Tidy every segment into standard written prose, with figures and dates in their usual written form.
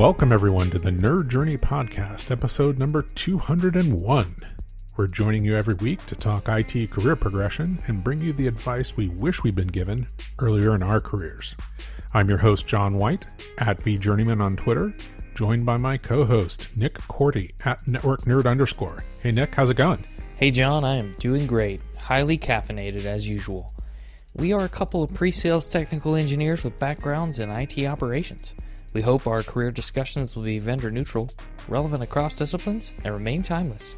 Welcome, everyone, to the Nerd Journey Podcast, episode number 201. We're joining you every week to talk IT career progression and bring you the advice we wish we'd been given earlier in our careers. I'm your host, John White, at VJourneyman on Twitter, joined by my co-host, Nick Cordy, at NetworkNerd_. Hey, Nick, how's it going? Hey, John, I am doing great. Highly caffeinated, as usual. We are a couple of pre-sales technical engineers with backgrounds in IT operations. We hope our career discussions will be vendor neutral, relevant across disciplines, and remain timeless.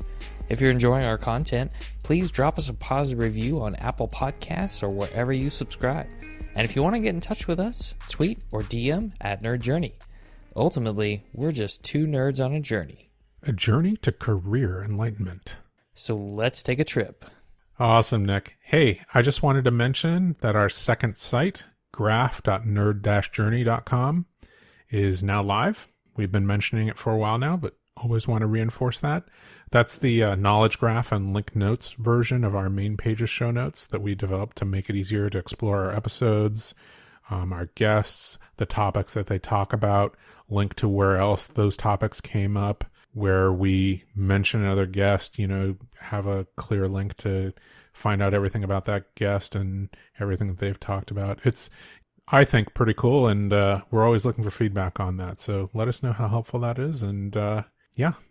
If you're enjoying our content, please drop us a positive review on Apple Podcasts or wherever you subscribe. And if you want to get in touch with us, tweet or DM at Nerd Journey. Ultimately, we're just two nerds on a journey. A journey to career enlightenment. So let's take a trip. Awesome, Nick. Hey, I just wanted to mention that our second site, graph.nerd-journey.com, is now live. We've been mentioning it for a while now, but always want to reinforce that. That's the knowledge graph and link notes version of our main pages show notes that we developed to make it easier to explore our episodes, our guests, the topics that they talk about, link to where else those topics came up, where we mention another guest, have a clear link to find out everything about that guest and everything that they've talked about. It's, I think, pretty cool, and we're always looking for feedback on that. So let us know how helpful that is, and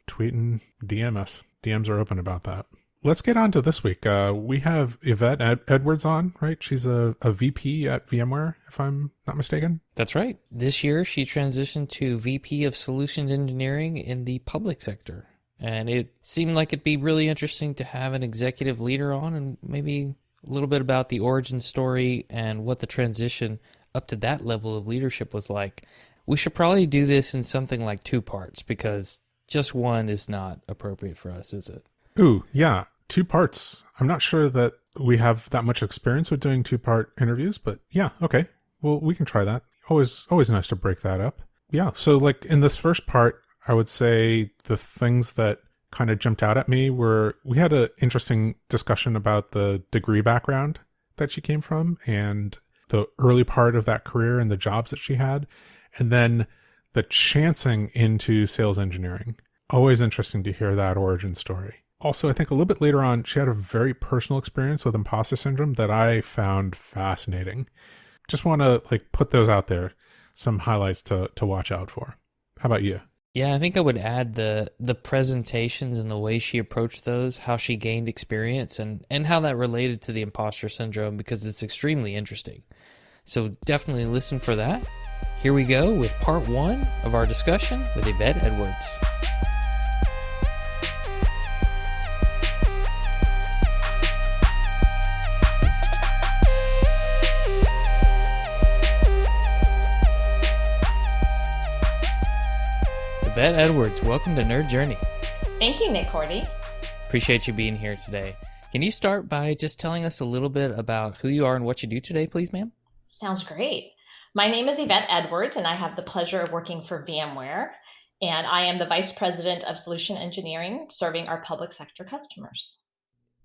tweet and DM us. DMs are open about that. Let's get on to this week. We have Yvette Edwards on, right? She's a VP at VMware, if I'm not mistaken. That's right. This year, she transitioned to VP of Solution Engineering in the public sector. And it seemed like it'd be really interesting to have an executive leader on and maybe a little bit about the origin story and what the transition up to that level of leadership was like. We should probably do this in something like 2 parts because just one is not appropriate for us, is it? Ooh, yeah. 2 parts. I'm not sure that we have that much experience with doing 2-part interviews, but yeah, okay. Well, we can try that. Always nice to break that up. Yeah, so like in this first part, I would say the things that kind of jumped out at me were, we had an interesting discussion about the degree background that she came from and the early part of that career and the jobs that she had, and then the chancing into sales engineering. Always interesting to hear that origin story. Also, I think a little bit later on, she had a very personal experience with imposter syndrome that I found fascinating. Just want to put those out there, some highlights to watch out for. How about you? Yeah, I think I would add the presentations and the way she approached those, how she gained experience, and how that related to the imposter syndrome, because it's extremely interesting. So definitely listen for that. Here we go with part 1 of our discussion with Yvette Edwards. Yvette Edwards, welcome to Nerd Journey. Thank you, Nick Cordy. Appreciate you being here today. Can you start by just telling us a little bit about who you are and what you do today, please, ma'am? Sounds great. My name is Yvette Edwards, and I have the pleasure of working for VMware, and I am the Vice President of Solution Engineering, serving our public sector customers.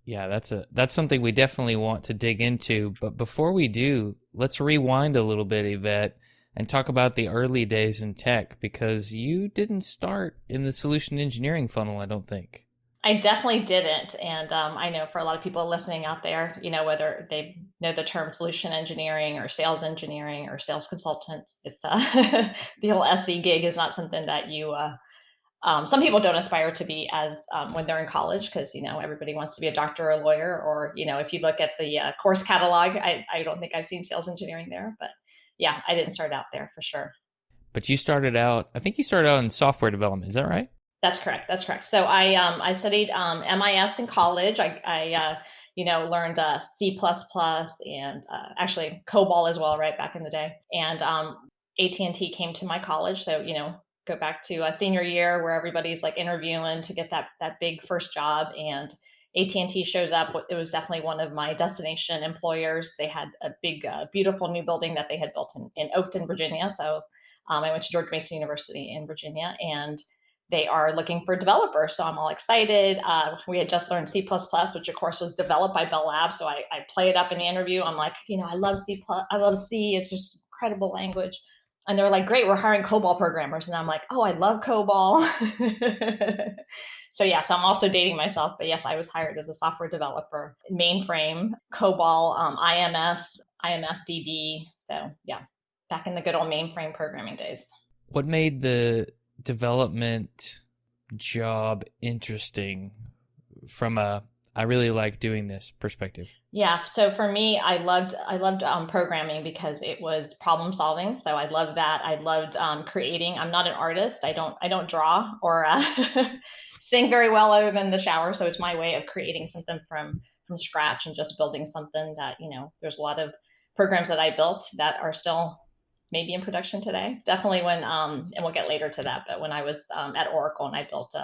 Yeah, that's something we definitely want to dig into, but before we do, let's rewind a little bit, Yvette, and talk about the early days in tech, because you didn't start in the solution engineering funnel, I don't think. I definitely didn't, and I know for a lot of people listening out there, whether they know the term solution engineering or sales consultant, it's the whole SE gig is not something that you, some people don't aspire to be as when they're in college, because, everybody wants to be a doctor or a lawyer, or, if you look at the course catalog, I don't think I've seen sales engineering there, but yeah, I didn't start out there for sure. But you started out in software development, is that right? That's correct. So I studied MIS in college. I learned C++ and actually COBOL as well, right back in the day. And AT&T came to my college. So, go back to a senior year where everybody's interviewing to get that big first job. And AT&T shows up. It was definitely one of my destination employers. They had a big, beautiful new building that they had built in Oakton, Virginia. So I went to George Mason University in Virginia, and they are looking for developers. So I'm all excited. We had just learned C++, which of course was developed by Bell Labs. So I play it up in the interview. I'm like, I love C++. I love C. It's just an incredible language. And they were like, great, we're hiring COBOL programmers. And I'm like, oh, I love COBOL. So yes, I'm also dating myself, but yes, I was hired as a software developer, mainframe, COBOL, IMS DB. So yeah, back in the good old mainframe programming days. What made the development job interesting from a I really like doing this perspective? Yeah, so for me, I loved programming because it was problem solving. So I loved that. I loved creating. I'm not an artist. I don't draw or sing very well other than the shower. So it's my way of creating something from scratch and just building something that there's a lot of programs that I built that are still maybe in production today. Definitely when and we'll get later to that. But when I was at Oracle and I built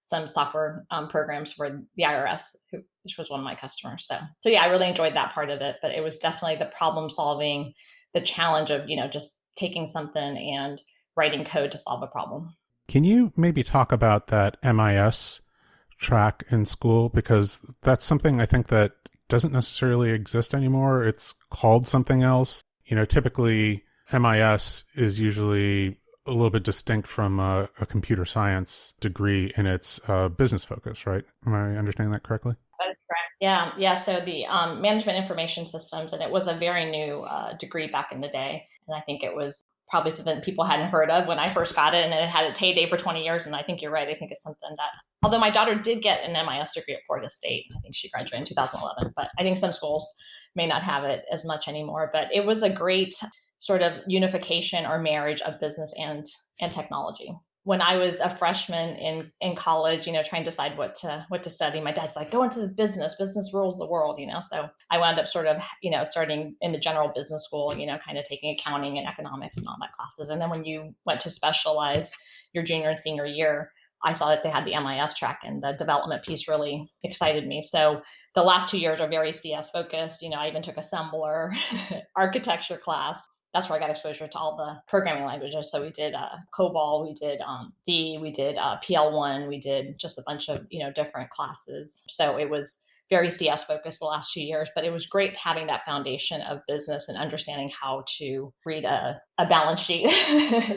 some software programs for the IRS, which was one of my customers. So yeah, I really enjoyed that part of it. But it was definitely the problem solving, the challenge of just taking something and writing code to solve a problem. Can you maybe talk about that MIS track in school? Because that's something I think that doesn't necessarily exist anymore. It's called something else. Typically MIS is usually a little bit distinct from a computer science degree in its business focus, right? Am I understanding that correctly? That is correct. Yeah, yeah. So the management information systems, and it was a very new degree back in the day, and I think it was probably something people hadn't heard of when I first got it, and it had its heyday for 20 years. And I think you're right. I think it's something that, although my daughter did get an MIS degree at Florida State, I think she graduated in 2011, but I think some schools may not have it as much anymore. But it was a great sort of unification or marriage of business and technology. When I was a freshman in college, trying to decide what to study, my dad's like, go into the business rules the world, So I wound up sort of, starting in the general business school, kind of taking accounting and economics and all that classes. And then when you went to specialize your junior and senior year, I saw that they had the MIS track, and the development piece really excited me. So the last 2 years are very CS focused. I even took assembler, architecture class. That's where I got exposure to all the programming languages. So we did COBOL, we did C, we did PL1, we did just a bunch of different classes. So it was very CS focused the last 2 years, but it was great having that foundation of business and understanding how to read a balance sheet,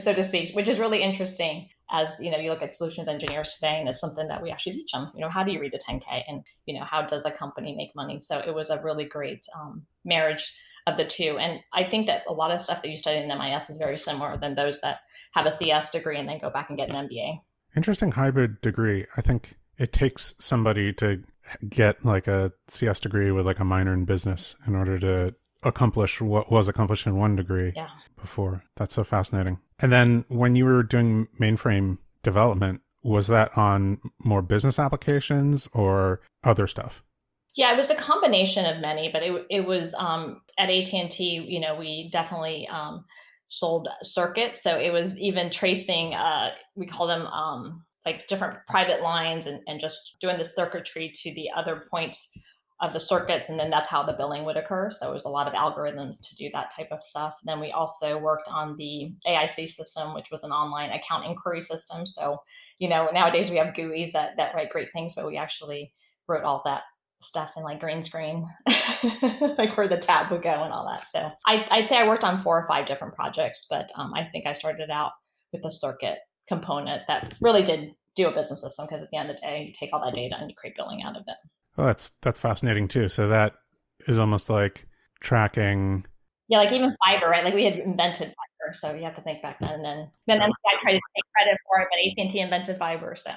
so to speak, which is really interesting. As you look at solutions engineers today, and it's something that we actually teach them. How do you read a 10K, and how does a company make money? So it was a really great marriage of the two. And I think that a lot of stuff that you study in MIS is very similar than those that have a CS degree and then go back and get an MBA. Interesting hybrid degree. I think it takes somebody to get like a CS degree with like a minor in business in order to accomplish what was accomplished in one degree before. That's so fascinating. And then when you were doing mainframe development, was that on more business applications or other stuff? Yeah, it was a combination of many, but it was at AT&T, we definitely sold circuits. So it was even tracing, we call them like different private lines, and just doing the circuitry to the other points of the circuits. And then that's how the billing would occur. So it was a lot of algorithms to do that type of stuff. Then we also worked on the AIC system, which was an online account inquiry system. So, nowadays we have GUIs that write great things, but we actually wrote all that stuff in like green screen, like where the tab would go and all that. So I'd say I worked on 4 or 5 different projects, but I think I started out with the circuit component that really did do a business system, because at the end of the day, you take all that data and you create billing out of it. Well, that's fascinating too. So that is almost like tracking. Yeah, like even fiber, right? Like we had invented fiber, so you have to think back then. And then I tried to take credit for it, but AT&T invented fiber. So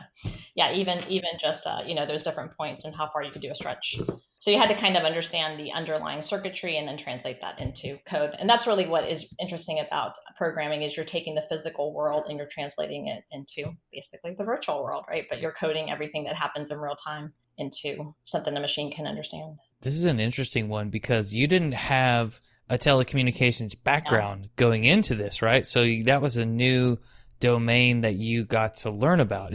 yeah, even just those different points and how far you could do a stretch. So you had to kind of understand the underlying circuitry and then translate that into code. And that's really what is interesting about programming, is you're taking the physical world and you're translating it into basically the virtual world, right? But you're coding everything that happens in real time into something the machine can understand. This is an interesting one because you didn't have a telecommunications background going into this, right? So that was a new domain that you got to learn about.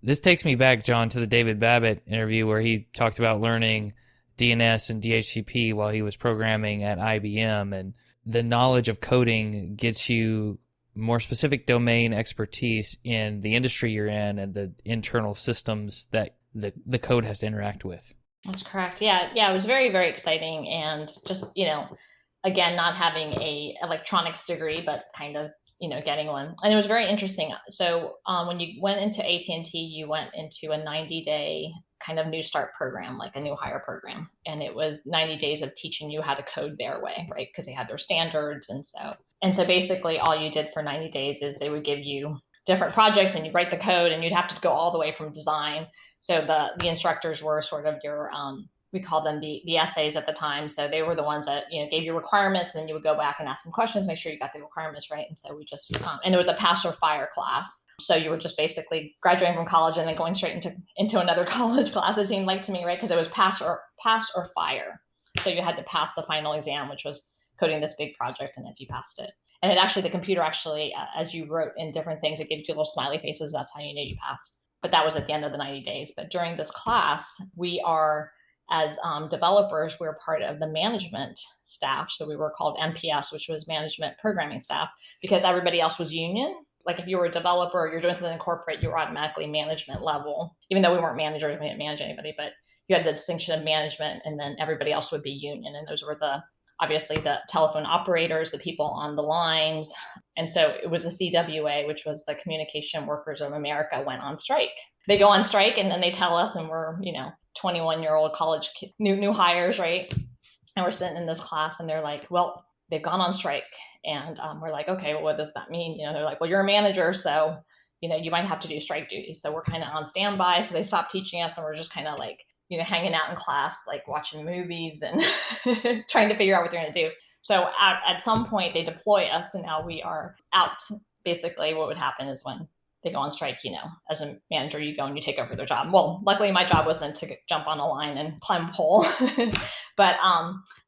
This takes me back, John, to the David Babbitt interview where he talked about learning DNS and DHCP while he was programming at IBM, and the knowledge of coding gets you more specific domain expertise in the industry you're in and the internal systems that the code has to interact with. That's correct. Yeah. It was very, very exciting. And just, again, not having a electronics degree, but kind of, getting one. And it was very interesting. So when you went into AT&T, you went into a 90-day kind of new start program, like a new hire program. And it was 90 days of teaching you how to code their way, right? Because they had their standards. And so basically all you did for 90 days is they would give you different projects and you'd write the code and you'd have to go all the way from design. So the instructors were sort of your, we called them the essays at the time. So they were the ones that, gave you requirements, and then you would go back and ask them questions, make sure you got the requirements right. And so we just, and it was a pass or fire class. So you were just basically graduating from college and then going straight into another college class, it seemed like to me, right? Because it was pass or fire. So you had to pass the final exam, which was coding this big project. And if you passed it, and the computer actually, as you wrote in different things, it gave you little smiley faces. That's how you knew you passed. But that was at the end of the 90 days. But during this class, we are, as developers, we're part of the management staff. So we were called MPS, which was management programming staff, because everybody else was union. Like if you were a developer or you're doing something in corporate, you were automatically management level, even though we weren't managers, we didn't manage anybody, but you had the distinction of management, and then everybody else would be union. And those were obviously the telephone operators, the people on the lines. And so it was the CWA, which was the Communication Workers of America, went on strike. They go on strike and then they tell us, and we're, 21-year-old college new hires, right? And we're sitting in this class and they're like, well, they've gone on strike. And we're like, okay, well, what does that mean? They're like, well, you're a manager, so, you might have to do strike duty. So we're kind of on standby. So they stopped teaching us and we're just kind of like, hanging out in class, like watching movies and trying to figure out what they're going to do. So at some point they deploy us, and now we are out. Basically what would happen is when they go on strike, as a manager, you go and you take over their job. Well, luckily my job wasn't to jump on a line and climb a pole, but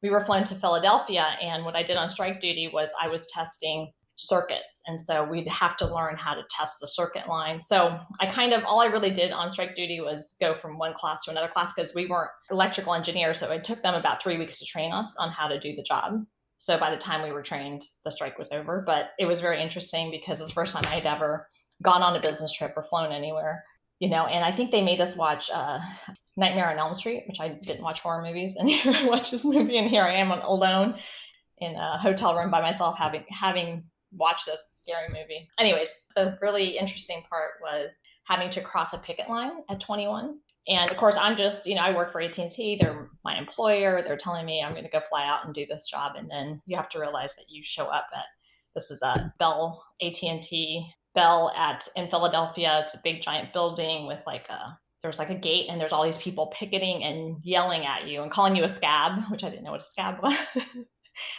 we were flown to Philadelphia. And what I did on strike duty was I was testing circuits. And so we'd have to learn how to test the circuit line. So all I really did on strike duty was go from one class to another class, because we weren't electrical engineers. So it took them about 3 weeks to train us on how to do the job. So by the time we were trained, the strike was over. But it was very interesting because it was the first time I had ever gone on a business trip or flown anywhere, and I think they made us watch Nightmare on Elm Street, which I didn't watch horror movies. And here I watched this movie, and here I am alone in a hotel room by myself, having watch this scary movie. Anyways, the really interesting part was having to cross a picket line at 21. And of course, I'm just, I work for AT&T. They're my employer. They're telling me I'm going to go fly out and do this job. And then you have to realize that you show up this is a Bell, AT&T Bell in Philadelphia. It's a big giant building with there's a gate, and there's all these people picketing and yelling at you and calling you a scab, which I didn't know what a scab was.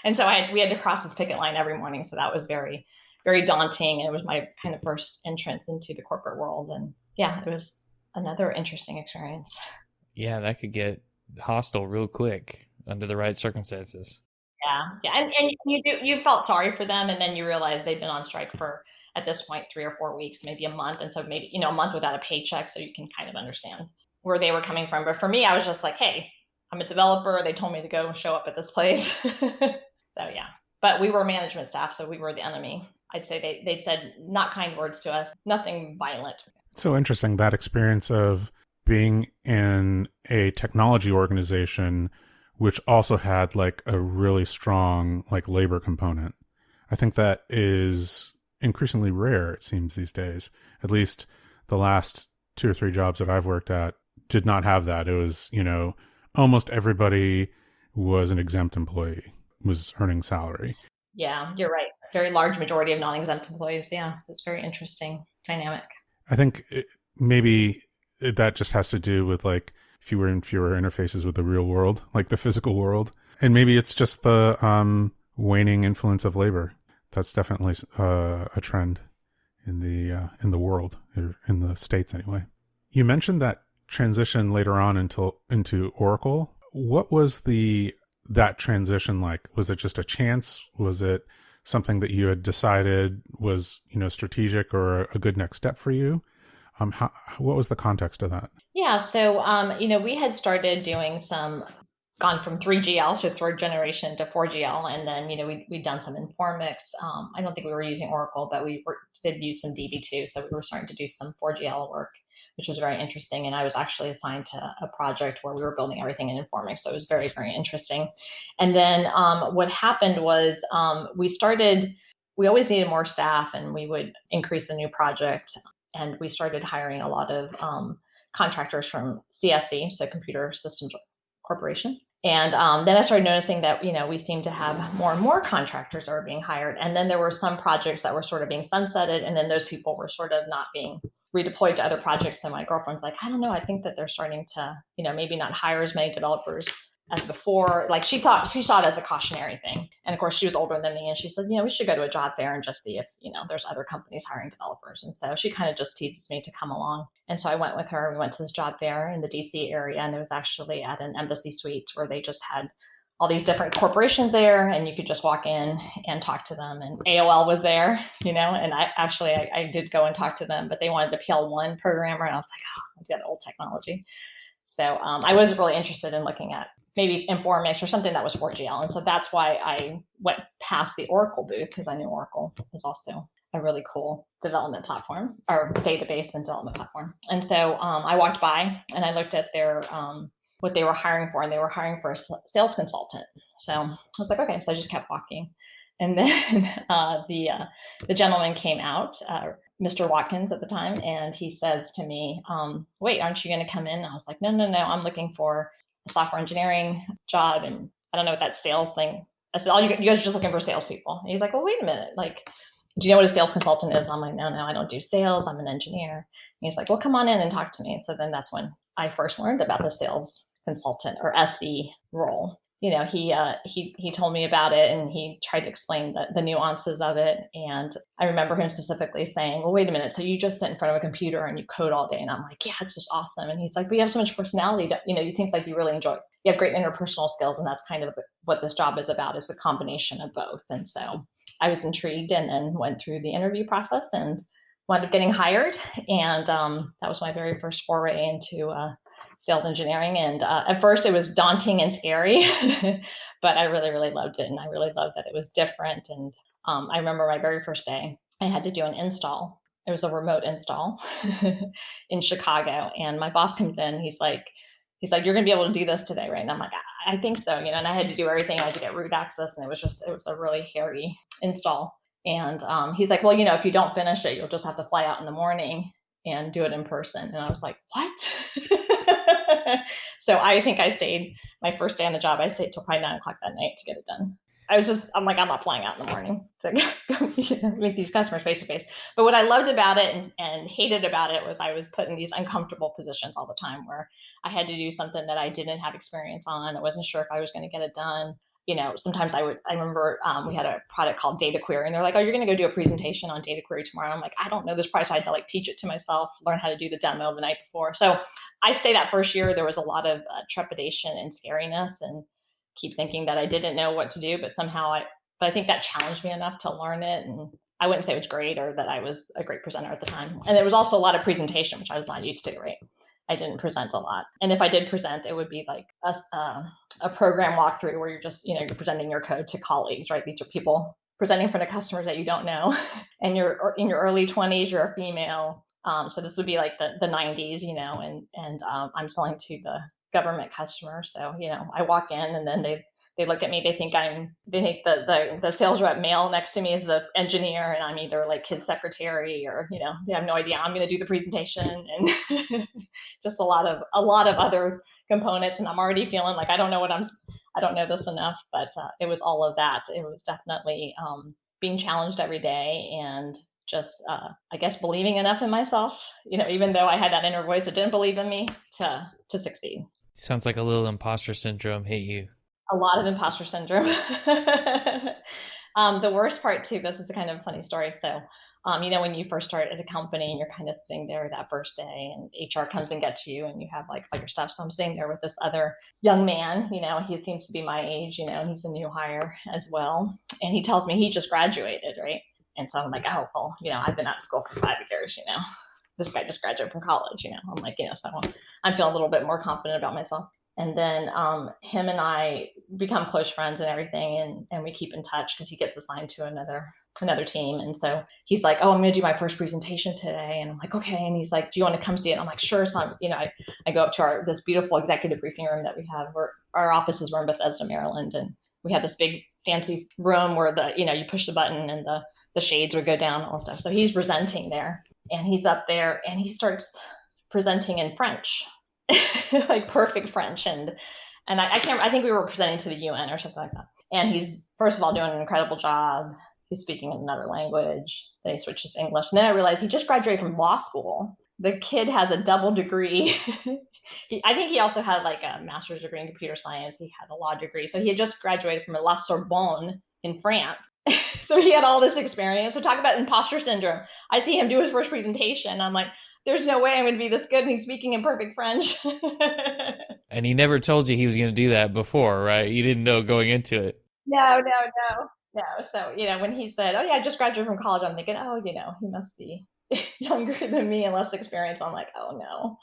And so we had to cross this picket line every morning. So that was very, very daunting. And it was my kind of first entrance into the corporate world. And yeah, it was another interesting experience. Yeah, that could get hostile real quick under the right circumstances. Yeah. And you felt sorry for them. And then you realize they've been on strike for, at this point, 3 or 4 weeks, maybe a month. And so maybe, a month without a paycheck. So you can kind of understand where they were coming from. But for me, I was just like, hey, I'm a developer. They told me to go show up at this place. So yeah, but we were management staff, so we were the enemy. I'd say they said not kind words to us, nothing violent. It's so interesting, that experience of being in a technology organization, which also had a really strong labor component. I think that is increasingly rare, it seems, these days. At least the last 2 or 3 jobs that I've worked at did not have that. It was, almost everybody was an exempt employee, was earning salary. Yeah, you're right. Very large majority of non-exempt employees. Yeah, it's very interesting dynamic. I think maybe that just has to do with fewer and fewer interfaces with the real world, the physical world. And maybe it's just the waning influence of labor. That's definitely a trend in the world, or in the States anyway. You mentioned that transition later on into Oracle. What was that transition like? Was it just a chance? Was it something that you had decided was, strategic or a good next step for you? What was the context of that? Yeah. So, we had started doing gone from 3GL, so third generation, to 4GL. And then, we'd done some Informix. I don't think we were using Oracle, but we did use some DB2. So we were starting to do some 4GL work. which was very interesting. And I was actually assigned to a project where we were building everything in Informix. So it was very, very interesting. And then what happened was we always needed more staff, and we would increase a new project. And we started hiring a lot of contractors from CSC, so Computer Systems Corporation. And then I started noticing that, we seemed to have more and more contractors that were being hired. And then there were some projects that were sort of being sunsetted, and then those people were sort of not being redeployed to other projects. So my girlfriend's like, I don't know, I think that they're starting to, maybe not hire as many developers as before. Like she saw it as a cautionary thing. And of course she was older than me, and she said, we should go to a job fair and just see if, there's other companies hiring developers. And so she kind of just teases me to come along. And so I went with her. We went to this job fair in the DC area, and it was actually at an embassy suite where they just had all these different corporations there, and you could just walk in and talk to them. And AOL was there, and I did go and talk to them, but they wanted the PL1 programmer, and I was like, oh, that old technology. So I was really interested in looking at maybe Informix or something that was 4GL. And so that's why I went past the Oracle booth, because I knew Oracle was also a really cool development platform, or database and development platform. And so I walked by and I looked at their what they were hiring for, and they were hiring for a sales consultant. So I was like, okay. So I just kept walking. And then the gentleman came out, Mr. Watkins at the time, and he says to me, wait, aren't you going to come in? I was like, no, I'm looking for a software engineering job, and I don't know what that sales thing. I said, you guys are just looking for salespeople. And he's like, well, wait a minute. Like, do you know what a sales consultant is? I'm like, no, I don't do sales. I'm an engineer. And he's like, well, come on in and talk to me. So then that's when I first learned about the sales consultant, or SE role. He told me about it, and he tried to explain the nuances of it. And I remember him specifically saying, well, wait a minute. So you just sit in front of a computer and you code all day? And I'm like, yeah, it's just awesome. And he's like, but you have so much personality that, you seems like you really enjoy it. You have great interpersonal skills. And that's kind of what this job is about, is the combination of both. And so I was intrigued, and then went through the interview process and wound up getting hired. And that was my very first foray into sales engineering. And at first it was daunting and scary, but I really, really loved it. And I really loved that it was different. And I remember my very first day, I had to do an install. It was a remote install in Chicago. And my boss comes in, he's like, you're going to be able to do this today, right? And I'm like, I think so, and I had to do everything. I had to get root access, and it was a really hairy install. And he's like, well, if you don't finish it, you'll just have to fly out in the morning and do it in person. And I was like, what? So I think I stayed, my first day on the job, I stayed till probably 9 o'clock that night to get it done. I'm like, I'm not flying out in the morning to go meet these customers face to face. But what I loved about it and hated about it was I was put in these uncomfortable positions all the time, where I had to do something that I didn't have experience on. I wasn't sure if I was going to get it done. Sometimes I remember we had a product called Data Query, and they're like, oh, you're going to go do a presentation on Data Query tomorrow. I'm like, I don't know this product. So I had to teach it to myself, learn how to do the demo the night before. So I'd say that first year, there was a lot of trepidation and scariness, and keep thinking that I didn't know what to do, but I think that challenged me enough to learn it. And I wouldn't say it was great, or that I was a great presenter at the time. And there was also a lot of presentation, which I was not used to, right? I didn't present a lot. And if I did present, it would be like a program walkthrough where you're just, you're presenting your code to colleagues, right? These are people presenting in front of customers that you don't know. And you're in your early 20s, you're a female. So this would be like the 90s, and I'm selling to the government customers. So, I walk in, and then they look at me, they think the sales rep male next to me is the engineer, and I'm either like his secretary, or, they have no idea I'm going to do the presentation, and just a lot of other components. And I'm already feeling like I don't know this enough, but it was all of that. It was definitely being challenged every day, and just, I guess, believing enough in myself, even though I had that inner voice that didn't believe in me, to succeed. Sounds like a little imposter syndrome hit you. A lot of imposter syndrome. The worst part too, this is a kind of funny story. So, when you first start at a company and you're kind of sitting there that first day, and HR comes and gets you, and you have all your stuff. So I'm sitting there with this other young man, he seems to be my age, and he's a new hire as well. And he tells me he just graduated, right? And so I'm like, oh, well, I've been out of school for 5 years, this guy just graduated from college, I'm like, so I'm feeling a little bit more confident about myself. And then him and I become close friends and everything, and we keep in touch because he gets assigned to another another team. And so he's like, oh, I'm going to do my first presentation today. And I'm like, okay. And he's like, do you want to come see it? And I'm like, sure. So I go up to this beautiful executive briefing room that we have, where our offices were in Bethesda, Maryland. And we had this big fancy room where you push the button and the shades would go down and all stuff. So he's presenting there, and he's up there and he starts presenting in French, like perfect French. And I think we were presenting to the UN or something like that. And he's, first of all, doing an incredible job. He's speaking in another language. Then he switches to English. And then I realized he just graduated from law school. The kid has a double degree. I think he also had like a master's degree in computer science. He had a law degree. So he had just graduated from La Sorbonne in France. So he had all this experience. So talk about imposter syndrome. I see him do his first presentation. I'm like, there's no way I'm going to be this good. And he's speaking in perfect French. And he never told you he was going to do that before, right? You didn't know going into it. No. So, when he said, oh, yeah, I just graduated from college, I'm thinking, oh, he must be younger than me and less experience. I'm like, oh, no.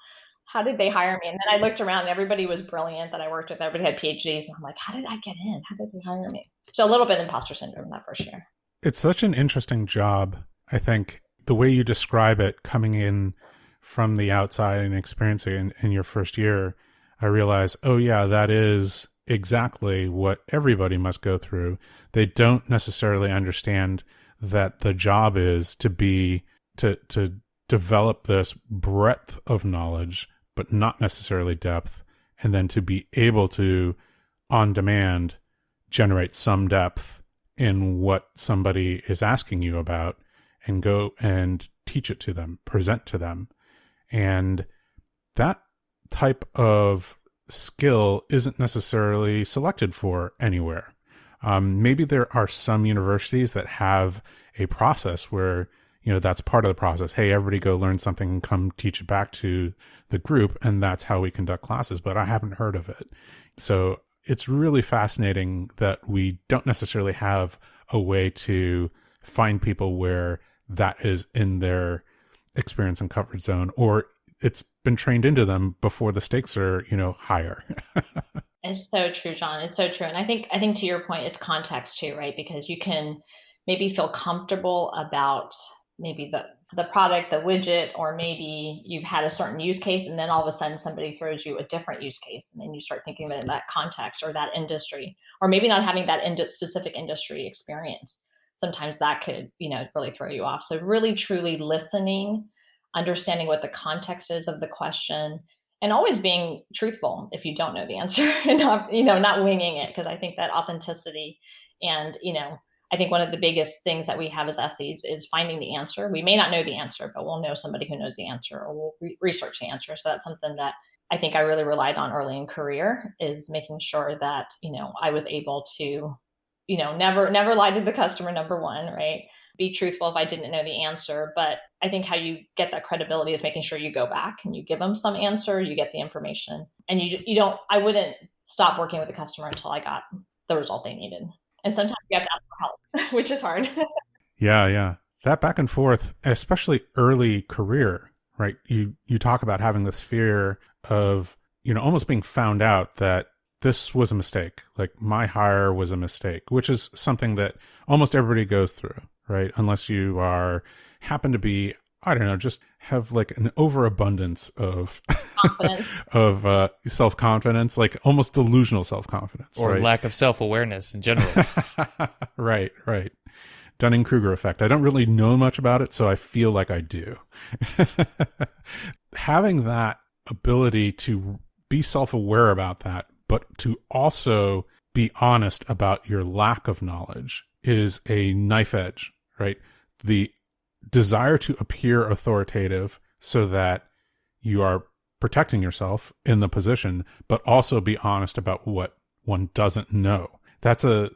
How did they hire me? And then I looked around and everybody was brilliant that I worked with. Everybody had PhDs. And I'm like, how did I get in? How did they hire me? So a little bit imposter syndrome that first year. It's such an interesting job. I think the way you describe it, coming in from the outside and experiencing in your first year, I realize, oh yeah, that is exactly what everybody must go through. They don't necessarily understand that the job is to develop this breadth of knowledge, but not necessarily depth, and then to be able to, on demand, generate some depth in what somebody is asking you about and go and teach it to them, present to them. And that type of skill isn't necessarily selected for anywhere. Maybe there are some universities that have a process where, that's part of the process. Hey, everybody go learn something and come teach it back to the group. And that's how we conduct classes, but I haven't heard of it. So it's really fascinating that we don't necessarily have a way to find people where that is in their experience and comfort zone, or it's been trained into them before the stakes are, higher. It's so true, John. It's so true. And I think to your point, it's context too, right? Because you can maybe feel comfortable about maybe the product, the widget, or maybe you've had a certain use case and then all of a sudden somebody throws you a different use case. And then you start thinking about that context or that industry, or maybe not having that specific industry experience. Sometimes that could, really throw you off. So really, truly listening, understanding what the context is of the question, and always being truthful if you don't know the answer and not winging it. Because I think that authenticity and, I think one of the biggest things that we have as SEs is finding the answer. We may not know the answer, but we'll know somebody who knows the answer, or we'll research the answer. So that's something that I think I really relied on early in career, is making sure that, I was able to, never lie to the customer, number one, right? Be truthful if I didn't know the answer. But I think how you get that credibility is making sure you go back and you give them some answer, you get the information, and I wouldn't stop working with the customer until I got the result they needed. And sometimes you have to ask for help, which is hard. Yeah. That back and forth, especially early career, right? You talk about having this fear of, almost being found out that this was a mistake. Like my hire was a mistake, which is something that almost everybody goes through, right? Unless you happen to be, I don't know, just have like an overabundance of of self-confidence, like almost delusional self-confidence, or right? lack of self-awareness in general. Right. Dunning-Kruger effect. I don't really know much about it, so I feel like I do. Having that ability to be self-aware about that, but to also be honest about your lack of knowledge is a knife edge, right? The desire to appear authoritative so that you are protecting yourself in the position, but also be honest about what one doesn't know. That's a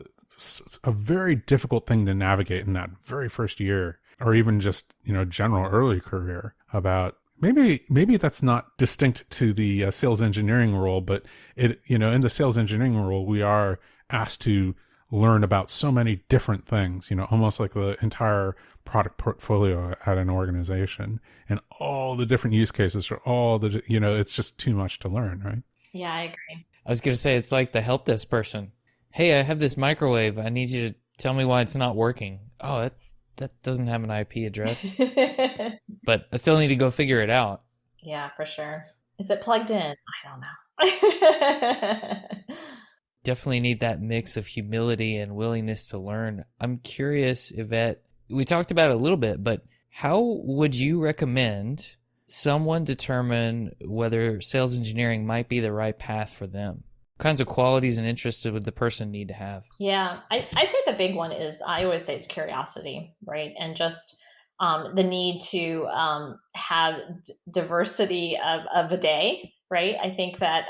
very difficult thing to navigate in that very first year, or even just, general early career. About maybe that's not distinct to the sales engineering role, but in the sales engineering role, we are asked to learn about so many different things, almost like the entire product portfolio at an organization, and all the different use cases for all the, it's just too much to learn, right? Yeah, I agree. I was going to say, it's like the help desk person. Hey, I have this microwave. I need you to tell me why it's not working. Oh, That doesn't have an IP address, but I still need to go figure it out. Yeah, for sure. Is it plugged in? I don't know. Definitely need that mix of humility and willingness to learn. I'm curious, Yvette, we talked about it a little bit, but how would you recommend someone determine whether sales engineering might be the right path for them? What kinds of qualities and interests would the person need to have? Yeah, I'd say the big one is, I always say, it's curiosity, right? And just the need to have diversity of a day, right? I think that,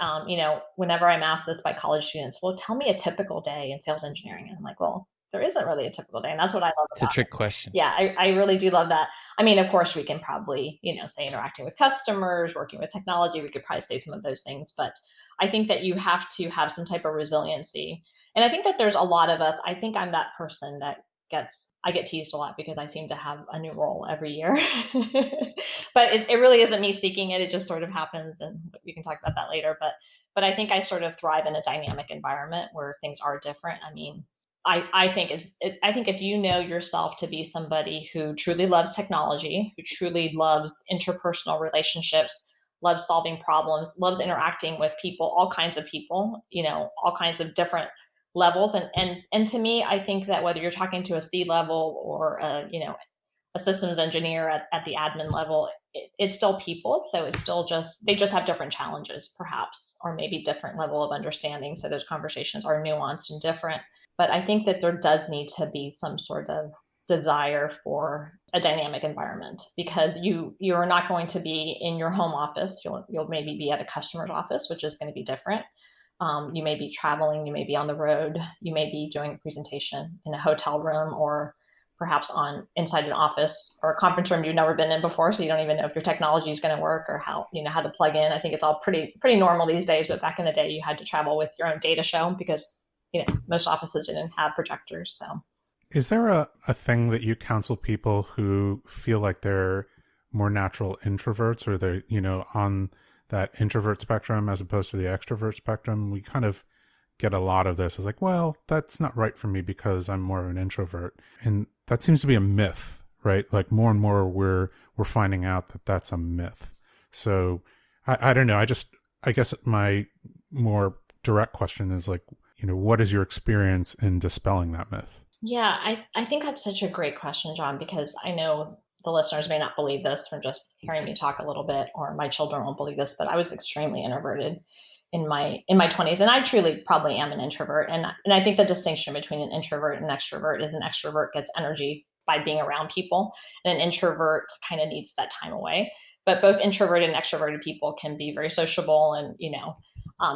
whenever I'm asked this by college students, well, tell me a typical day in sales engineering. And I'm like, well, there isn't really a typical day. And that's what I love It's a about it. trick question. Yeah, I really do love that. I mean, of course, we can probably, say interacting with customers, working with technology, we could probably say some of those things. But I think that you have to have some type of resiliency. And I think that there's a lot of us, I think I'm that person that I get teased a lot because I seem to have a new role every year. But it really isn't me seeking it. It just sort of happens. And we can talk about that later. But I think I sort of thrive in a dynamic environment where things are different. I mean, I think I think if you know yourself to be somebody who truly loves technology, who truly loves interpersonal relationships, loves solving problems, loves interacting with people, all kinds of people, all kinds of different levels. And to me, I think that whether you're talking to a C level or a systems engineer at the admin level, it's still people. So it's still they just have different challenges, perhaps, or maybe different level of understanding. So those conversations are nuanced and different. But I think that there does need to be some sort of desire for a dynamic environment, because you're not going to be in your home office. You'll maybe be at a customer's office, which is going to be different. You may be traveling, you may be on the road, you may be doing a presentation in a hotel room, or perhaps inside an office or a conference room you've never been in before, so you don't even know if your technology is going to work or how to plug in. I think it's all pretty normal these days, but back in the day you had to travel with your own data show because most offices didn't have projectors. So is there a thing that you counsel people who feel like they're more natural introverts, or they're on that introvert spectrum as opposed to the extrovert spectrum? We kind of get a lot of this. It's like, well, that's not right for me because I'm more of an introvert. And that seems to be a myth, right? Like more and more we're finding out that that's a myth. So I don't know. I guess my more direct question is like, what is your experience in dispelling that myth? yeah, I think that's such a great question, John, because I know the listeners may not believe this from just hearing me talk a little bit, or my children won't believe this, but I was extremely introverted in my 20s, and I truly probably am an introvert. And I think the distinction between an introvert and an extrovert is an extrovert gets energy by being around people, and an introvert kind of needs that time away. But both introverted and extroverted people can be very sociable and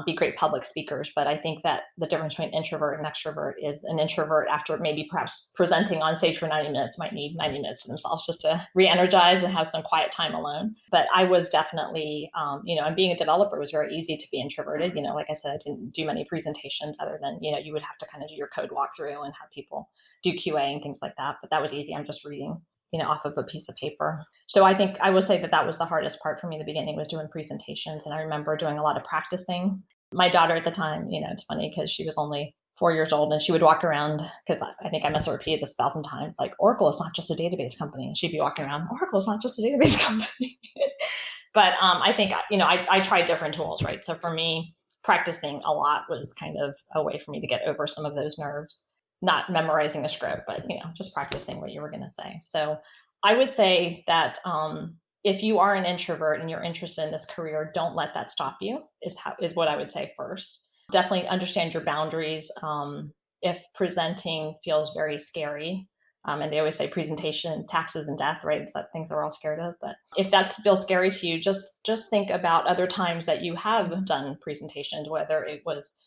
be great public speakers. But I think that the difference between introvert and extrovert is an introvert, after maybe perhaps presenting on stage for 90 minutes, might need 90 minutes to themselves just to re-energize and have some quiet time alone. But I was definitely, and being a developer was very easy to be introverted. Like I said, I didn't do many presentations other than, you would have to kind of do your code walkthrough and have people do QA and things like that. But that was easy. I'm just reading off of a piece of paper. So I think I would say that was the hardest part for me in the beginning, was doing presentations. And I remember doing a lot of practicing. My daughter at the time, it's funny because she was only 4 years old, and she would walk around, because I think I must have repeated this 1,000 times, like, Oracle is not just a database company. And she'd be walking around, Oracle is not just a database company. But I think, I tried different tools, right? So for me, practicing a lot was kind of a way for me to get over some of those nerves. Not memorizing a script, but just practicing what you were going to say. So I would say that if you are an introvert and you're interested in this career, don't let that stop you, is what I would say first. Definitely understand your boundaries. If presenting feels very scary, and they always say presentation, taxes, and death, right? It's that things that we're all scared of. But if that feels scary to you, just think about other times that you have done presentations, whether it was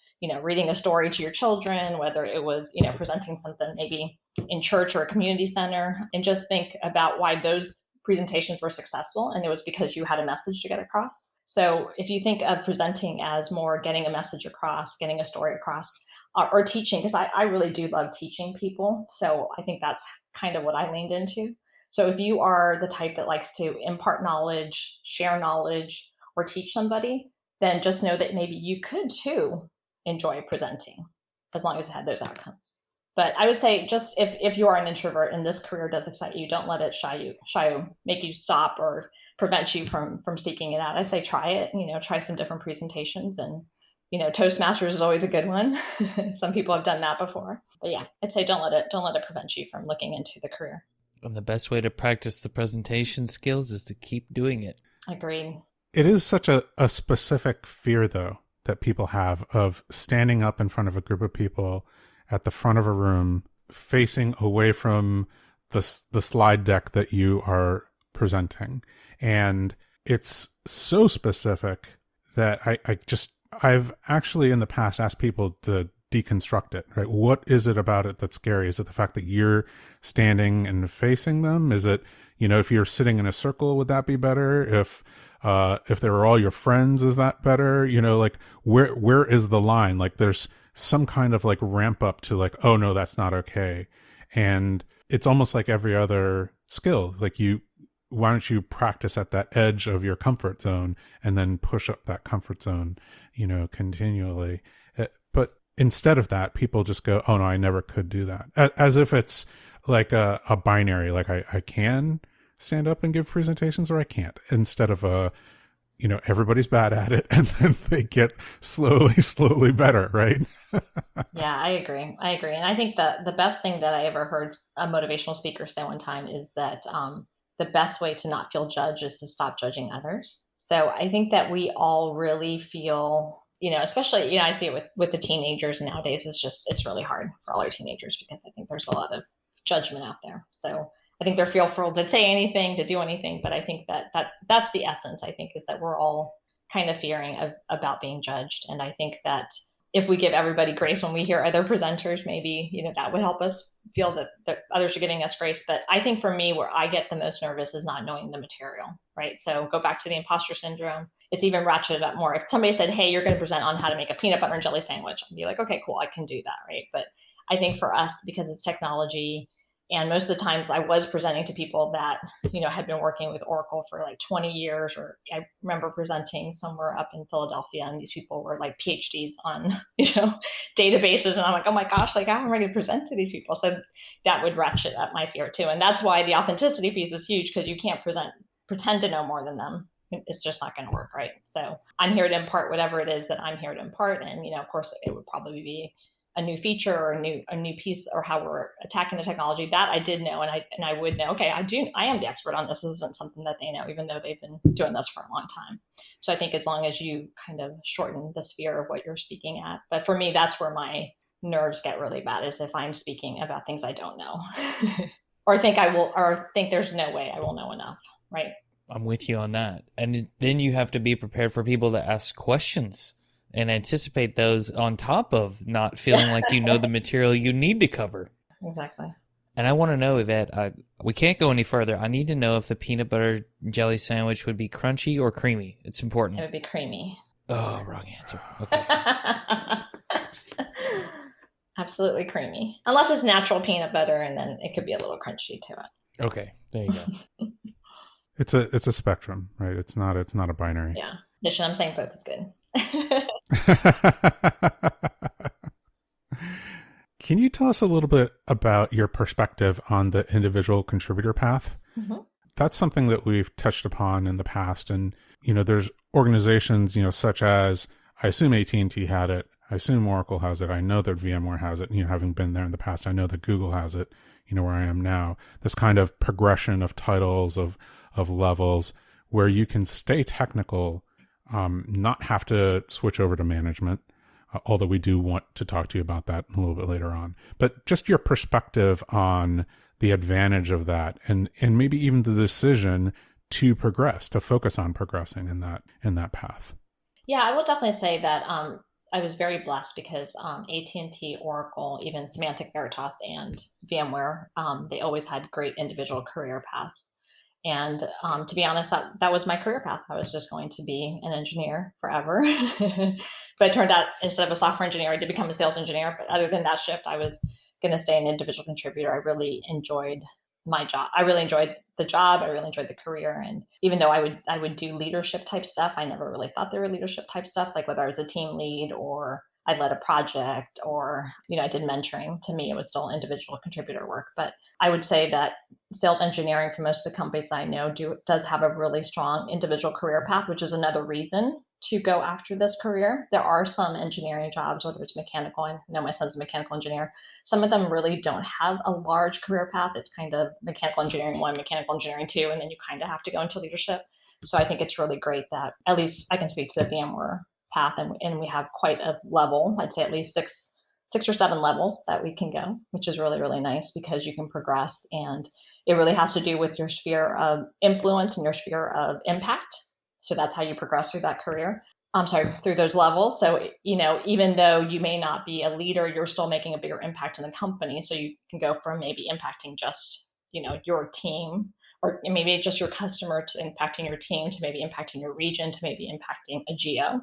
reading a story to your children, whether it was, presenting something maybe in church or a community center, and just think about why those presentations were successful. And it was because you had a message to get across. So if you think of presenting as more getting a message across, getting a story across, or teaching, because I really do love teaching people. So I think that's kind of what I leaned into. So if you are the type that likes to impart knowledge, share knowledge, or teach somebody, then just know that maybe you could too enjoy presenting, as long as it had those outcomes. But I would say just if you are an introvert and this career does excite you, don't let it shy you, make you stop or prevent you from seeking it out. I'd say try it, try some different presentations, and Toastmasters is always a good one. Some people have done that before. But yeah, I'd say don't let it prevent you from looking into the career. And the best way to practice the presentation skills is to keep doing it. Agreed. It is such a specific fear, though, that people have of standing up in front of a group of people at the front of a room, facing away from the slide deck that you are presenting. And it's so specific that I've actually in the past asked people to deconstruct it, right? What is it about it that's scary? Is it the fact that you're standing and facing them? Is it, if you're sitting in a circle, would that be better? If they were all your friends, is that better? Like where is the line? Like there's some kind of like ramp up to like, oh no, that's not okay. And it's almost like every other skill. Like why don't you practice at that edge of your comfort zone and then push up that comfort zone, continually. But instead of that, people just go, oh no, I never could do that. As if it's like a binary, like I can stand up and give presentations or I can't, instead of everybody's bad at it and then they get slowly better, right? Yeah, I agree. And I think the best thing that I ever heard a motivational speaker say one time is that the best way to not feel judged is to stop judging others. So I think that we all really feel, especially, I see it with the teenagers nowadays, it's really hard for all our teenagers because I think there's a lot of judgment out there. So I think they're fearful to say anything, to do anything, but I think that's the essence, I think, is that we're all kind of fearing about being judged. And I think that if we give everybody grace when we hear other presenters, maybe, that would help us feel that others are giving us grace. But I think for me, where I get the most nervous is not knowing the material, right? So go back to the imposter syndrome. It's even ratcheted up more. If somebody said, hey, you're going to present on how to make a peanut butter and jelly sandwich, I'd be like, okay, cool, I can do that, right? But I think for us, because it's technology, and most of the times I was presenting to people that, had been working with Oracle for like 20 years, or I remember presenting somewhere up in Philadelphia and these people were like PhDs on, databases. And I'm like, oh my gosh, like I'm ready to present to these people. So that would ratchet up my fear too. And that's why the authenticity piece is huge, because you can't pretend to know more than them. It's just not going to work, right? So I'm here to impart whatever it is that I'm here to impart. And, of course, it would probably be a new feature or a new piece, or how we're attacking the technology that I did know. And I would know, okay, I am the expert on this. This isn't something that they know, even though they've been doing this for a long time. So I think as long as you kind of shorten the sphere of what you're speaking at. But for me, that's where my nerves get really bad, is if I'm speaking about things I don't know or think there's no way I will know enough. Right. I'm with you on that. And then you have to be prepared for people to ask questions and anticipate those, on top of not feeling like you know the material you need to cover. Exactly. And I want to know, Yvette, we can't go any further. I need to know if the peanut butter jelly sandwich would be crunchy or creamy. It's important. It would be creamy. Oh, wrong answer. Okay. Absolutely creamy. Unless it's natural peanut butter, and then it could be a little crunchy to it. Okay, there you go. It's a spectrum, right? It's not a binary. Yeah. Listen, I'm saying both is good. Can you tell us a little bit about your perspective on the individual contributor path? Mm-hmm. That's something that we've touched upon in the past. And, there's organizations, such as, I assume AT&T had it. I assume Oracle has it. I know that VMware has it. Having been there in the past, I know that Google has it, where I am now. This kind of progression of titles, of levels, where you can stay technical, not have to switch over to management, although we do want to talk to you about that a little bit later on. But just your perspective on the advantage of that, and maybe even the decision to progress, to focus on progressing in that path. Yeah, I will definitely say that I was very blessed because AT&T, Oracle, even Semantic Veritas and VMware, they always had great individual career paths. And to be honest, that was my career path. I was just going to be an engineer forever. But it turned out, instead of a software engineer, I did become a sales engineer. But other than that shift, I was going to stay an individual contributor. I really enjoyed my job. I really enjoyed the job. I really enjoyed the career. And even though I would do leadership type stuff, I never really thought they were leadership type stuff, like whether I was a team lead or I led a project or, I did mentoring. To me, it was still individual contributor work. But I would say that sales engineering for most of the companies I know does have a really strong individual career path, which is another reason to go after this career. There are some engineering jobs, whether it's mechanical, and I know my son's a mechanical engineer. Some of them really don't have a large career path. It's kind of mechanical engineering 1, mechanical engineering 2, and then you kind of have to go into leadership. So I think it's really great that at least I can speak to the VMware path, and we have quite a level. I'd say at least six or seven levels that we can go, which is really, really nice because you can progress, and it really has to do with your sphere of influence and your sphere of impact. So that's how you progress through that career. Through those levels. So, even though you may not be a leader, you're still making a bigger impact in the company. So you can go from maybe impacting just, your team, or maybe just your customer, to impacting your team, to maybe impacting your region, to maybe impacting a geo.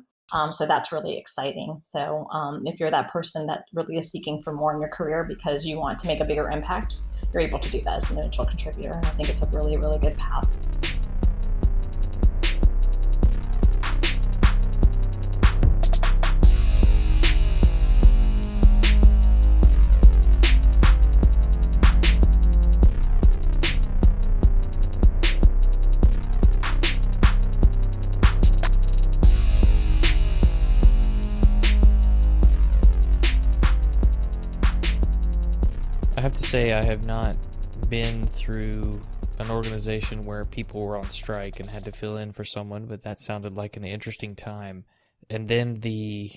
So that's really exciting. So if you're that person that really is seeking for more in your career because you want to make a bigger impact, you're able to do that as an individual contributor. And I think it's a really, really good path. I have to say I have not been through an organization where people were on strike and had to fill in for someone, but that sounded like an interesting time. And then the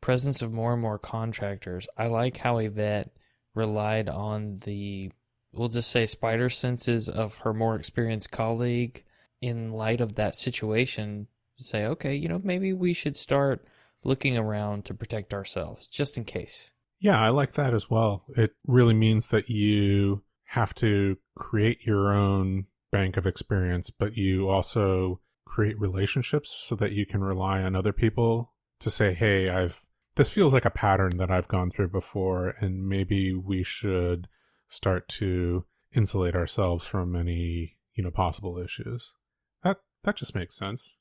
presence of more and more contractors. I like how Yvette relied on the, we'll just say, spider senses of her more experienced colleague in light of that situation to say, okay, maybe we should start looking around to protect ourselves just in case. Yeah, I like that as well. It really means that you have to create your own bank of experience, but you also create relationships so that you can rely on other people to say, hey, this feels like a pattern that I've gone through before, and maybe we should start to insulate ourselves from any, possible issues. That just makes sense.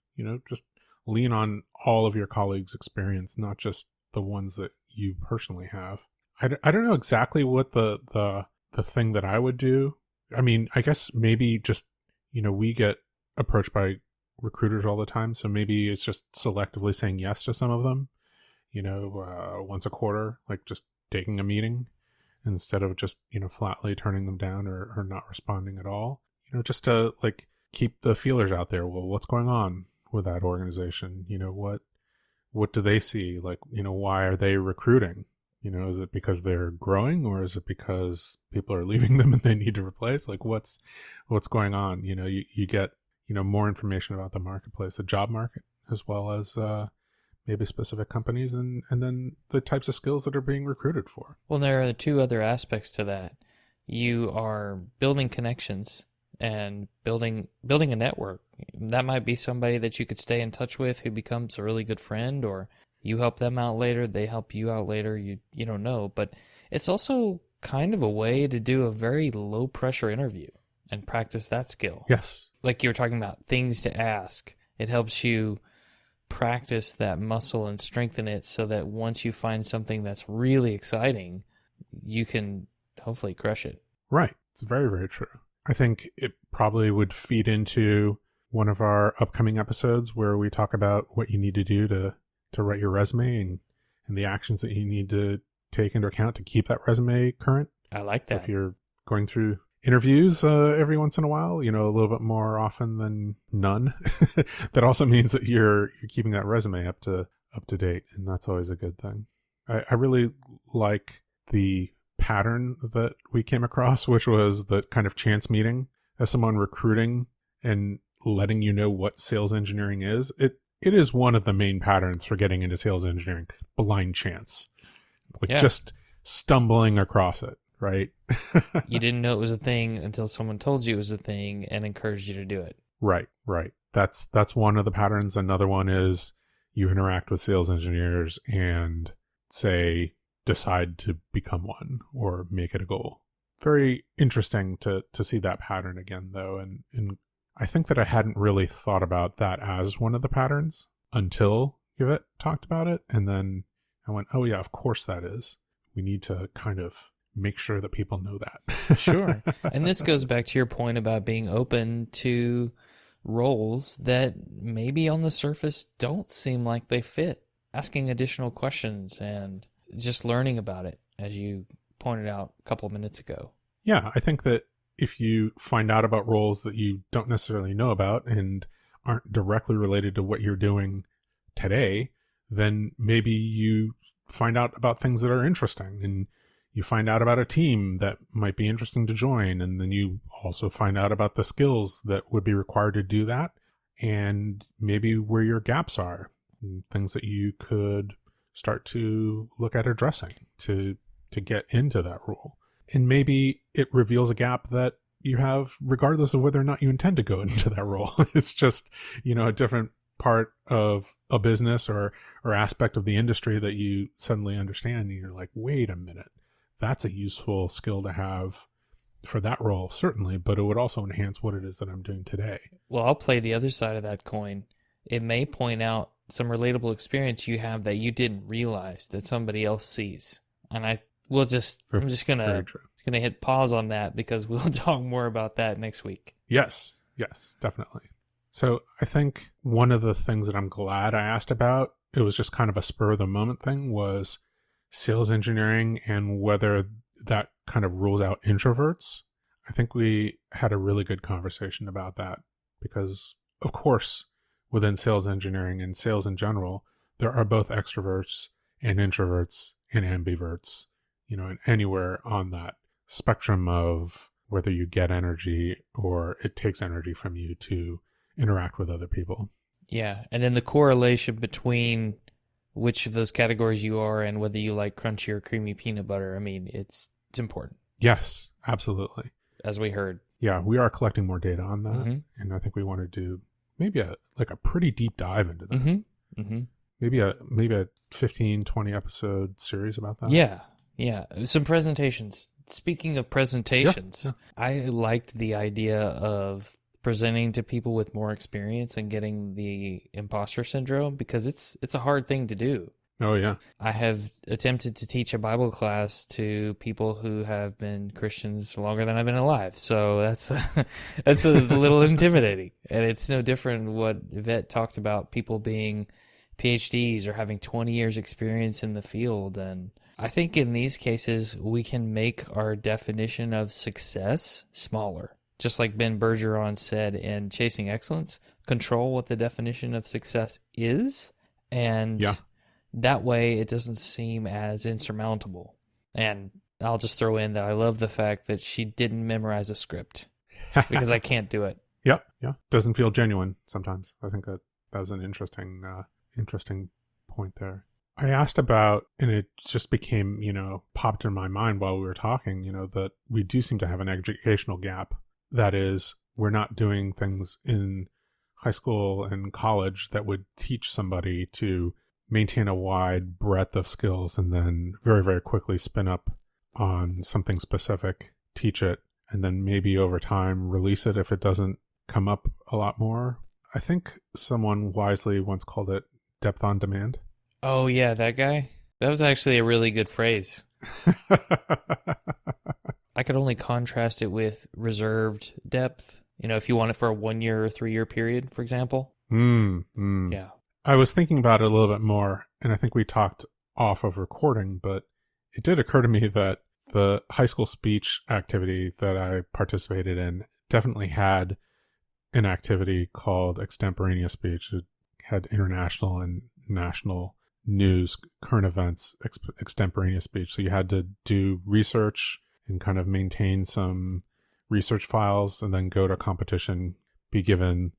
Just lean on all of your colleagues' experience, not just the ones that you personally have. I don't know exactly what the thing that I would do. I mean, I guess maybe just, we get approached by recruiters all the time, so maybe it's just selectively saying yes to some of them, once a quarter, like just taking a meeting instead of just, flatly turning them down or not responding at all, just to like keep the feelers out there. Well, what's going on with that organization? What do they see? Like, why are they recruiting? Is it because they're growing, or is it because people are leaving them and they need to replace? Like, what's going on? You get, more information about the marketplace, the job market, as well as maybe specific companies and then the types of skills that are being recruited for. Well, there are two other aspects to that. You are building connections and building a network. That might be somebody that you could stay in touch with who becomes a really good friend, or you help them out later, they help you out later, you don't know. But it's also kind of a way to do a very low pressure interview and practice that skill. Yes. Like you were talking about, things to ask. It helps you practice that muscle and strengthen it so that once you find something that's really exciting, you can hopefully crush it. Right. It's very, very true. I think it probably would feed into one of our upcoming episodes where we talk about what you need to do to write your resume and the actions that you need to take into account to keep that resume current. I like that. So if you're going through interviews every once in a while, a little bit more often than none, that also means that you're keeping that resume up to date, and that's always a good thing. I really like the pattern that we came across, which was the kind of chance meeting as someone recruiting and letting you know what sales engineering is. It is one of the main patterns for getting into sales engineering, blind chance, just stumbling across it, right? You didn't know it was a thing until someone told you it was a thing and encouraged you to do it. Right. That's one of the patterns. Another one is you interact with sales engineers and decide to become one or make it a goal. Very interesting to see that pattern again, though. And I think that I hadn't really thought about that as one of the patterns until Yvette talked about it. And then I went, oh yeah, of course that is. We need to kind of make sure that people know that. Sure. And this goes back to your point about being open to roles that maybe on the surface don't seem like they fit. Asking additional questions and just learning about it, as you pointed out a couple of minutes ago. Yeah, I think that if you find out about roles that you don't necessarily know about and aren't directly related to what you're doing today, then maybe you find out about things that are interesting, and you find out about a team that might be interesting to join, and then you also find out about the skills that would be required to do that, and maybe where your gaps are, and things that you could start to look at addressing to get into that role. And maybe it reveals a gap that you have regardless of whether or not you intend to go into that role. It's just, a different part of a business or aspect of the industry that you suddenly understand, and you're like, wait a minute, that's a useful skill to have for that role, certainly, but it would also enhance what it is that I'm doing today. Well, I'll play the other side of that coin. It may point out some relatable experience you have that you didn't realize that somebody else sees. And I'm just gonna hit pause on that because we'll talk more about that next week. Yes, definitely. So I think one of the things that I'm glad I asked about, it was just kind of a spur of the moment thing, was sales engineering and whether that kind of rules out introverts. I think we had a really good conversation about that because, of course, within sales engineering and sales in general, there are both extroverts and introverts and ambiverts, and anywhere on that spectrum of whether you get energy or it takes energy from you to interact with other people. Yeah, and then the correlation between which of those categories you are and whether you like crunchy or creamy peanut butter, I mean, it's important. Yes, absolutely. As we heard. Yeah, we are collecting more data on that, Mm-hmm. and I think we want to do maybe a pretty deep dive into that. Mm-hmm. Mm-hmm. Maybe a 15, 20 episode series about that. Yeah. Some presentations. Speaking of presentations, I liked the idea of presenting to people with more experience and getting the imposter syndrome because it's a hard thing to do. Oh, yeah. I have attempted to teach a Bible class to people who have been Christians longer than I've been alive. So that's a little intimidating. And it's no different what Yvette talked about, people being PhDs or having 20 years experience in the field. And I think in these cases, we can make our definition of success smaller. Just like Ben Bergeron said in Chasing Excellence, control what the definition of success is. And that way it doesn't seem as insurmountable. And I'll just throw in that I love the fact that she didn't memorize a script because I can't do it. Yeah. Doesn't feel genuine sometimes. I think that was an interesting point there. I asked about, and it just became, popped in my mind while we were talking, that we do seem to have an educational gap. That is, we're not doing things in high school and college that would teach somebody to maintain a wide breadth of skills and then very, very quickly spin up on something specific, teach it, and then maybe over time release it if it doesn't come up a lot more. I think someone wisely once called it depth on demand. Oh, yeah, that guy? That was actually a really good phrase. I could only contrast it with reserved depth. If you want it for a 1 year or 3 year period, for example. Yeah. I was thinking about it a little bit more, and I think we talked off of recording, but it did occur to me that the high school speech activity that I participated in definitely had an activity called extemporaneous speech. It had international and national news, current events, extemporaneous speech. So you had to do research and kind of maintain some research files and then go to competition, be given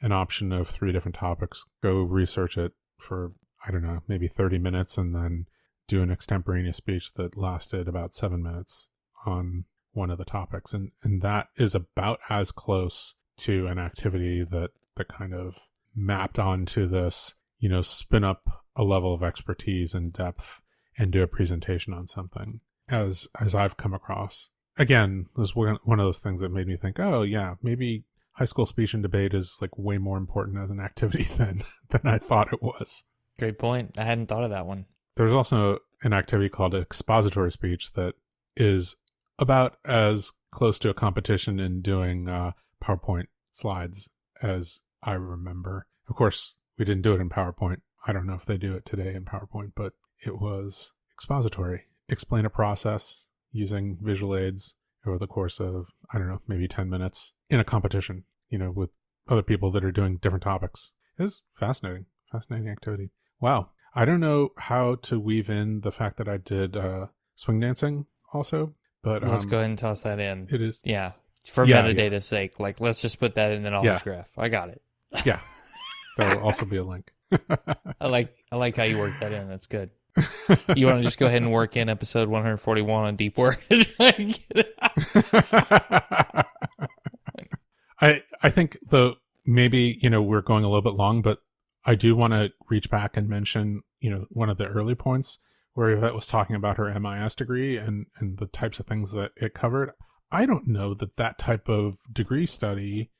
an option of 3 different topics, go research it for, I don't know, maybe 30 minutes and then do an extemporaneous speech that lasted about 7 minutes on one of the topics. And that is about as close to an activity that kind of mapped onto this, spin up a level of expertise and depth and do a presentation on something as I've come across. Again, this is one of those things that made me think, oh yeah, maybe high school speech and debate is like way more important as an activity than I thought it was. Great point. I hadn't thought of that one. There's also an activity called expository speech that is about as close to a competition in doing PowerPoint slides as I remember. Of course, we didn't do it in PowerPoint. I don't know if they do it today in PowerPoint, but it was expository. Explain a process using visual aids over the course of, I don't know, maybe 10 minutes in a competition, with other people that are doing different topics. It's fascinating activity. Wow. I don't know how to weave in the fact that I did swing dancing also, but let's go ahead and toss that in. It is. Yeah. For metadata's sake, let's just put that in the knowledge graph. I got it. Yeah. That'll also be a link. I like how you work that in. That's good. You want to just go ahead and work in episode 141 on deep work? I think maybe, we're going a little bit long, but I do want to reach back and mention, one of the early points where Yvette was talking about her MIS degree and the types of things that it covered. I don't know that type of degree study,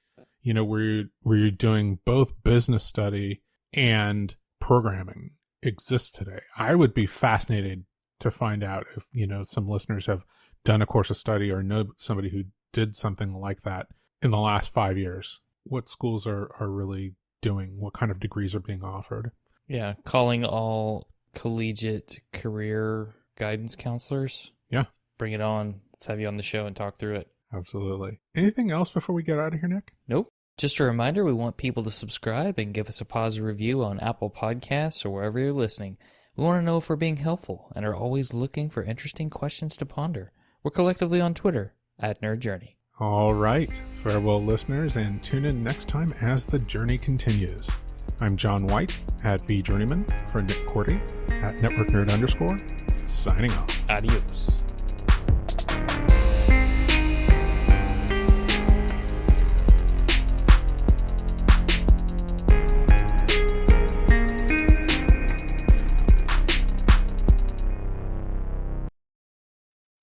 where you're doing both business study and programming exists today. I would be fascinated to find out if, some listeners have done a course of study or know somebody who did something like that in the last 5 years. What schools are really doing, what kind of degrees are being offered. Yeah, calling all collegiate career guidance counselors. Yeah. Bring it on. Let's have you on the show and talk through it. Absolutely. Anything else before we get out of here, Nick? Nope. Just a reminder, we want people to subscribe and give us a positive review on Apple Podcasts or wherever you're listening. We want to know if we're being helpful and are always looking for interesting questions to ponder. We're collectively on Twitter @NerdJourney. All right. Farewell, listeners, and tune in next time as the journey continues. I'm John White @VJourneyman for Nick Cordy @NetworkNerd_, signing off. Adios.